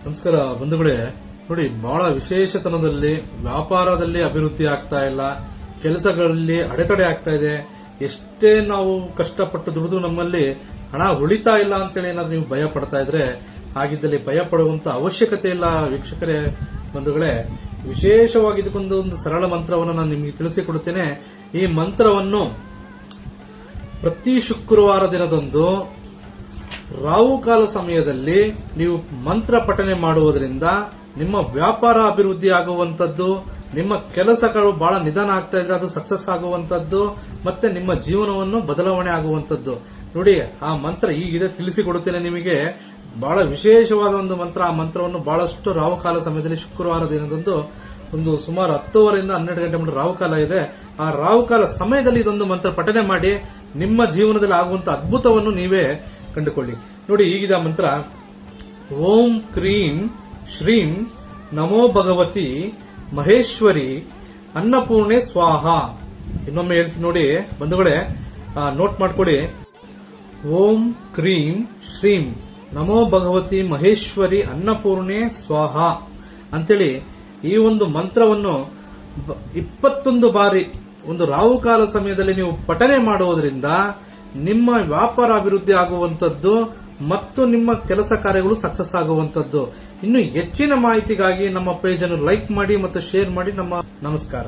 ನಮಸ್ಕಾರ ಬಂಧುಗಳೇ. ನೋಡಿ, ಬಹಳ ವಿಶೇಷತನದಲ್ಲಿ ವ್ಯಾಪಾರದಲ್ಲಿ ಅಭಿವೃದ್ಧಿ ಆಗ್ತಾ ಇಲ್ಲ, ಕೆಲಸಗಳಲ್ಲಿ ಅಡೆತಡೆ ಆಗ್ತಾ ಇದೆ. ಎಷ್ಟೇ ನಾವು ಕಷ್ಟಪಟ್ಟು ದುಡಿದು ನಮ್ಮಲ್ಲಿ ಹಣ ಉಳಿತಾ ಇಲ್ಲ ಅಂತೇಳಿ ಏನಾದ್ರೂ ನೀವು ಭಯ ಪಡ್ತಾ ಇದ್ರೆ, ಹಾಗಿದ್ದಲ್ಲಿ ಭಯ ಪಡುವಂತ ಅವಶ್ಯಕತೆ ಇಲ್ಲ ವೀಕ್ಷಕರೇ, ಬಂಧುಗಳೇ. ವಿಶೇಷವಾಗಿ ಇದಕ್ಕೊಂದು ಸರಳ ಮಂತ್ರವನ್ನು ನಾನು ನಿಮಗೆ ತಿಳಿಸಿಕೊಡುತ್ತೇನೆ. ಈ ಮಂತ್ರವನ್ನು ಪ್ರತಿ ಶುಕ್ರವಾರ ದಿನದಂದು ರಾಹುಕಾಲ ಸಮಯದಲ್ಲಿ ನೀವು ಮಂತ್ರ ಪಠನೆ ಮಾಡುವುದರಿಂದ ನಿಮ್ಮ ವ್ಯಾಪಾರ ಅಭಿವೃದ್ಧಿ ಆಗುವಂತದ್ದು, ನಿಮ್ಮ ಕೆಲಸಗಳು ಬಹಳ ನಿಧಾನ ಆಗ್ತಾ ಇದ್ರೆ ಅದು ಸಕ್ಸಸ್ ಆಗುವಂತದ್ದು, ಮತ್ತೆ ನಿಮ್ಮ ಜೀವನವನ್ನು ಬದಲಾವಣೆ ಆಗುವಂತದ್ದು. ನೋಡಿ, ಆ ಮಂತ್ರ ಈಗಿದೆ, ತಿಳಿಸಿಕೊಡುತ್ತೇನೆ ನಿಮಗೆ. ಬಹಳ ವಿಶೇಷವಾದ ಒಂದು ಮಂತ್ರ. ಆ ಮಂತ್ರವನ್ನು ಬಹಳಷ್ಟು ರಾಹುಕಾಲ ಸಮಯದಲ್ಲಿ ಶುಕ್ರವಾರ ದಿನದಂದು ಒಂದು ಸುಮಾರು 10:30 12 ಗಂಟೆ ಮಟ್ಟ ರಾಹುಕಾಲ ಇದೆ. ಆ ರಾಹುಕಾಲ ಸಮಯದಲ್ಲಿ ಇದೊಂದು ಮಂತ್ರ ಪಠನೆ ಮಾಡಿ ನಿಮ್ಮ ಜೀವನದಲ್ಲಿ ಆಗುವಂತಹ ಅದ್ಭುತವನ್ನು ನೀವೇ ಕಂಡುಕೊಳ್ಳಿ. ನೋಡಿ, ಈಗಿದೆ ಆ ಮಂತ್ರ. ಓಂ ಕ್ರೀಂ ಶ್ರೀಂ ನಮೋ ಭಗವತಿ ಮಹೇಶ್ವರಿ ಅನ್ನಪೂರ್ಣೆ ಸ್ವಾಹ. ಇನ್ನೊಮ್ಮೆ ಹೇಳ್ತೀನಿ ನೋಡಿ ಬಂಧುಗಳೇ, ನೋಟ್ ಮಾಡ್ಕೊಳ್ಳಿ. ಓಂ ಕ್ರೀಂ ಶ್ರೀಂ ನಮೋ ಭಗವತಿ ಮಹೇಶ್ವರಿ ಅನ್ನಪೂರ್ಣೆ ಸ್ವಾಹ ಅಂತೇಳಿ ಈ ಒಂದು ಮಂತ್ರವನ್ನು 21 ಬಾರಿ ಒಂದು ರಾಹುಕಾಲ ಸಮಯದಲ್ಲಿ ನೀವು ಪಠನೆ ಮಾಡುವುದರಿಂದ ನಿಮ್ಮ ವ್ಯಾಪಾರ ಅಭಿವೃದ್ಧಿ ಆಗುವಂತದ್ದು ಮತ್ತು ನಿಮ್ಮ ಕೆಲಸ ಕಾರ್ಯಗಳು ಸಕ್ಸಸ್ ಆಗುವಂತದ್ದು. ಇನ್ನು ಹೆಚ್ಚಿನ ಮಾಹಿತಿಗಾಗಿ ನಮ್ಮ ಪೇಜ್ ಅನ್ನು ಲೈಕ್ ಮಾಡಿ ಮತ್ತು ಶೇರ್ ಮಾಡಿ. ನಮಸ್ಕಾರ.